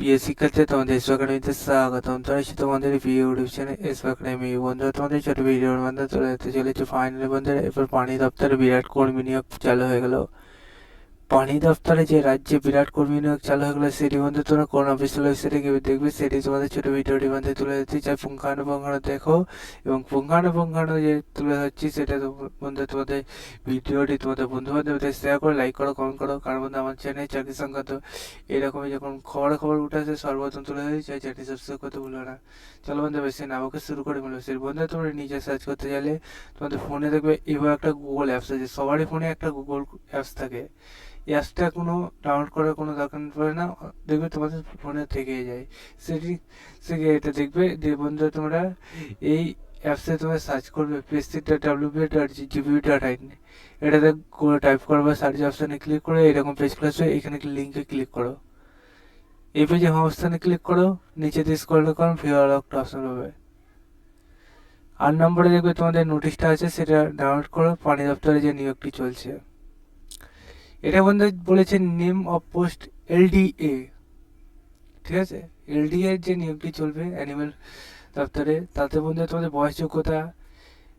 প্রিয় শিক্ষার্থী, তোমাদের এসো একাডেমিতে স্বাগতম। জানাচ্ছি তোমাদের প্রিয় ইউটিউব চ্যানেল এসো একাডেমি। বন্ধুরা, তোমাদের ছোট ভিডিওর মাধ্যমে চলে যেতে চলেছে ফাইনাল। বন্ধুরা, এরপর পানি দপ্তরে বিরাট কর্মী নিয়োগ চালু হয়ে গেল। পানি দপ্তরে যে রাজ্যে বিরাট কর্মী নিয়োগ চালু হয়ে গেলো, সেটি বন্ধু তোমরা কোন অফিসিয়াল ওয়েবসাইটে গিয়ে দেখবে, সেটি তোমাদের ছোট ভিডিওটি মধ্যে তুলে দিচ্ছি। চাই পুঙ্খানুপুঙ্খানু দেখো এবং পুঙ্খানুপুঙ্খানু যে তুলে ধরছি সেটা বন্ধু তোমাদের ভিডিওটি তোমাদের বন্ধু বান্ধবদের শেয়ার করো, লাইক করো, কমেন্ট করো। কারণ বন্ধু আমার চ্যানেল চাকরি সংক্রান্ত এরকমই যখন খবর উঠে আসে সর্বপ্রথম তুলে ধরি, চাই চ্যানেলটি সাবস্ক্রাইব করতে ভুলো না। চলো বন্ধু, বেশি না আমাকে শুরু করে মিলো। সেই বন্ধু তোমরা নিজে সার্চ করতে চাইলে তোমাদের ফোনে দেখবে এবার একটা গুগল অ্যাপস আছে। সবারই ফোনে একটা গুগল অ্যাপস থাকে। অ্যাপসটা কোনো ডাউনলোড করার কোনো দরকার পড়ে না, দেখবে তোমাদের ফোনে থেকেই যায়। সেটি থেকে এটা দেখবে যে বন্ধুরা তোমরা এই অ্যাপসে তোমরা সার্চ করবে pc.wp.gpu.in। এটাতে টাইপ করবে, সার্চ অপশানে ক্লিক করে এরকম পেজ খুলে আসবে। এখানে লিঙ্কে ক্লিক করো, এই পেজে হোম অপশানে ক্লিক করো, নিচে দিয়ে স্ক্রল করো, ফিওর একটা অপশান পাবে। 8 নম্বরে দেখবে তোমাদের নোটিশটা আছে, সেটা ডাউনলোড করো। পানি দপ্তরে যে নিয়োগটি চলছে, এটা বন্ধু বলেছে নেম অফ পোস্ট এলডিএ, ঠিক আছে। এলডিএ এর যে নিয়োগটি চলবে অ্যানিমেল দপ্তরে, তাতে বন্ধু তোমাদের বয়স যোগ্যতা,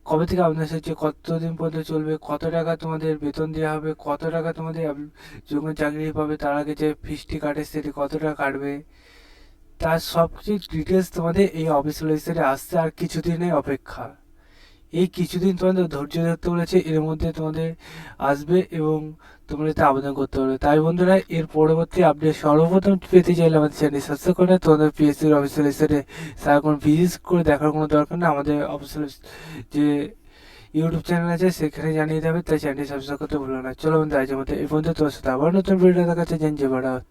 কবে থেকে আবেদন হচ্ছে, কতদিন পর্যন্ত চলবে, কত টাকা তোমাদের বেতন দেওয়া হবে, কত টাকা তোমাদের যখন চাকরি পাবে তার আগে যে ফিসটি কাটে সেটি কত টাকা কাটবে, তার সব কিছু ডিটেলস তোমাদের এই অফিসিয়াল ওয়েবসাইটে আসছে। আর কিছুদিনের অপেক্ষা, এই কিছুদিন তোমাদের ধৈর্য ধরতে বলেছে, এর মধ্যে তোমাদের আসবে এবং তোমরা এতে আবেদন করতে পারবে। তাই বন্ধুরা, এর পরবর্তী আপডেট সর্বপ্রথম পেতে চাইলে আমাদের চ্যানেল সাবস্ক্রাইব করে তোমাদের পিএসসির অফিসিয়াল ওয়েবসাইটে সারাক্ষণ ভিজিট করে দেখার কোনো দরকার না। আমাদের অফিসিয়াল যে ইউটিউব চ্যানেল আছে সেখানে জানিয়ে দেবে, তাই চ্যানেলটি সাবস্ক্রাইব করতে ভুলো না। চলো বন্ধু, আজকের মতো এই পর্যন্ত। তোমার সাথে আবার নতুন ভিডিও দেখাচ্ছে। জেন জয় ভারত।